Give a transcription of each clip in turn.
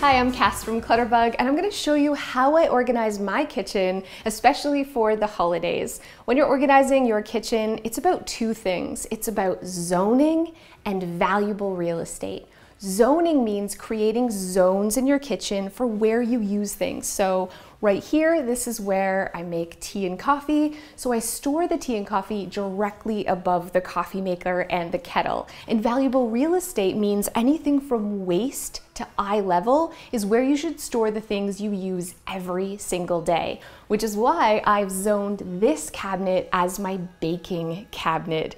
Hi, I'm Cas from ClutterBug, and I'm going to show you how I organize my kitchen, especially for the holidays. When you're organizing your kitchen, it's about two things. It's about zoning and valuable real estate. Zoning means creating zones in your kitchen for where you use things. So right here, this is where I make tea and coffee. So I store the tea and coffee directly above the coffee maker and the kettle. And valuable real estate means anything from waist to eye level is where you should store the things you use every single day, which is why I've zoned this cabinet as my baking cabinet.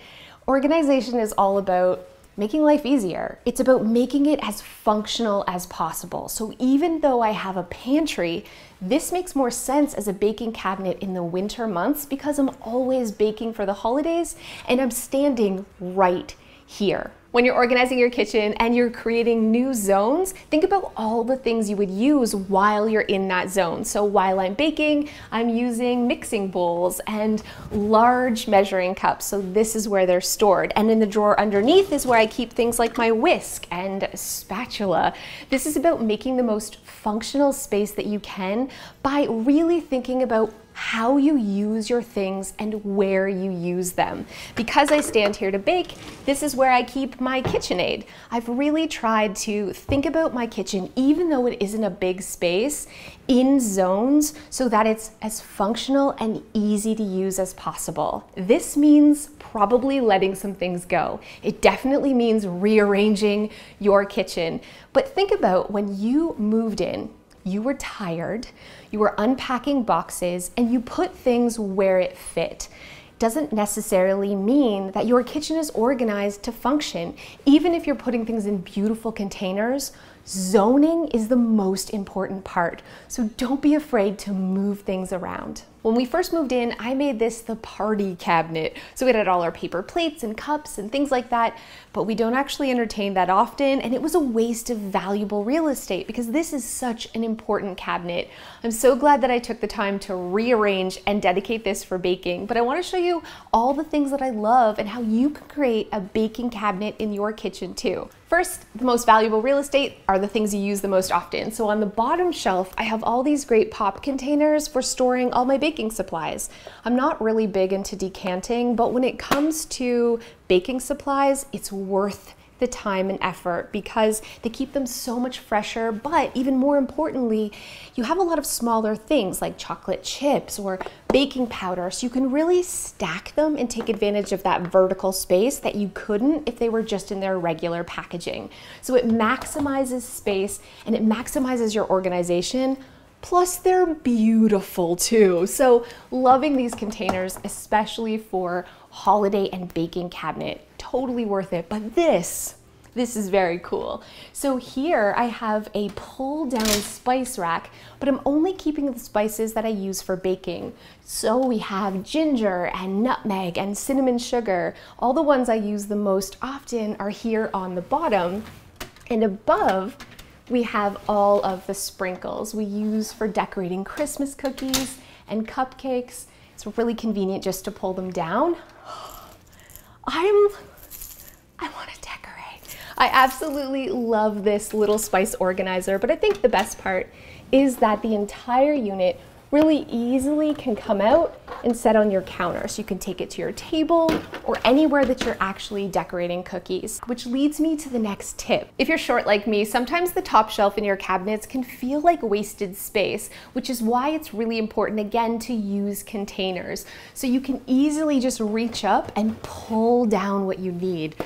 Organization is all about making life easier. It's about making it as functional as possible. So even though I have a pantry, this makes more sense as a baking cabinet in the winter months because I'm always baking for the holidays and I'm standing right here. When you're organizing your kitchen and you're creating new zones, think about all the things you would use while you're in that zone. So while I'm baking, I'm using mixing bowls and large measuring cups. So this is where they're stored. And in the drawer underneath is where I keep things like my whisk and spatula. This is about making the most functional space that you can by really thinking about how you use your things and where you use them. Because I stand here to bake, this is where I keep my KitchenAid. I've really tried to think about my kitchen, even though it isn't a big space, in zones so that it's as functional and easy to use as possible. This means probably letting some things go. It definitely means rearranging your kitchen. But think about when you moved in, you were tired, you were unpacking boxes, and you put things where it fit. Doesn't necessarily mean that your kitchen is organized to function. Even if you're putting things in beautiful containers, zoning is the most important part. So don't be afraid to move things around. When we first moved in, I made this the party cabinet. So it had all our paper plates and cups and things like that, but we don't actually entertain that often, and it was a waste of valuable real estate because this is such an important cabinet. I'm so glad that I took the time to rearrange and dedicate this for baking, but I want to show you all the things that I love and how you can create a baking cabinet in your kitchen too. First, the most valuable real estate are the things you use the most often. So on the bottom shelf, I have all these great pop containers for storing all my baking supplies. I'm not really big into decanting, but when it comes to baking supplies, it's worth the time and effort because they keep them so much fresher, but even more importantly, you have a lot of smaller things like chocolate chips or baking powder, so you can really stack them and take advantage of that vertical space that you couldn't if they were just in their regular packaging. So it maximizes space and it maximizes your organization. Plus they're beautiful too. So loving these containers, especially for holiday and baking cabinet, totally worth it. But this is very cool. So here I have a pull down spice rack, but I'm only keeping the spices that I use for baking. So we have ginger and nutmeg and cinnamon sugar. All the ones I use the most often are here on the bottom, and above we have all of the sprinkles we use for decorating Christmas cookies and cupcakes. It's really convenient just to pull them down. I want to decorate. I absolutely love this little spice organizer, but I think the best part is that the entire unit really easily can come out and set on your counter. So you can take it to your table or anywhere that you're actually decorating cookies, which leads me to the next tip. If you're short like me, sometimes the top shelf in your cabinets can feel like wasted space, which is why it's really important, again, to use containers. So you can easily just reach up and pull down what you need.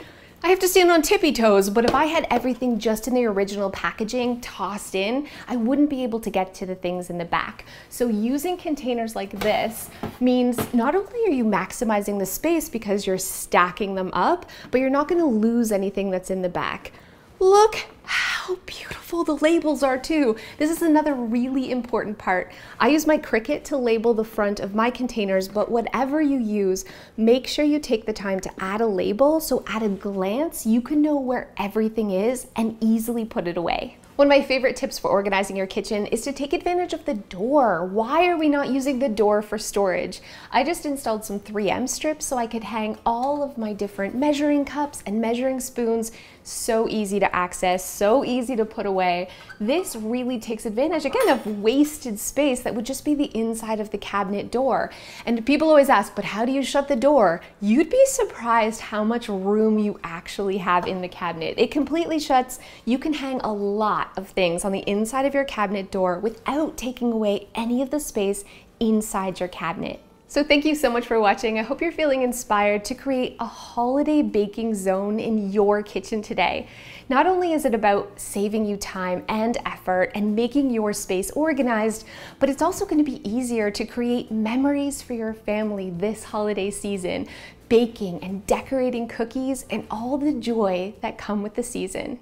I have to stand on tippy toes, but if I had everything just in the original packaging tossed in, I wouldn't be able to get to the things in the back. So using containers like this means not only are you maximizing the space because you're stacking them up, but you're not going to lose anything that's in the back. Look how beautiful the labels are too. This is another really important part. I use my Cricut to label the front of my containers, but whatever you use, make sure you take the time to add a label so at a glance you can know where everything is and easily put it away. One of my favorite tips for organizing your kitchen is to take advantage of the door. Why are we not using the door for storage? I just installed some 3M strips so I could hang all of my different measuring cups and measuring spoons so easy to access, so easy to put away. This really takes advantage, again, of wasted space that would just be the inside of the cabinet door. And people always ask, but how do you shut the door? You'd be surprised how much room you actually have in the cabinet. It completely shuts. You can hang a lot of things on the inside of your cabinet door without taking away any of the space inside your cabinet. So thank you so much for watching. I hope you're feeling inspired to create a holiday baking zone in your kitchen today. Not only is it about saving you time and effort and making your space organized, but it's also going to be easier to create memories for your family this holiday season, baking and decorating cookies and all the joy that come with the season.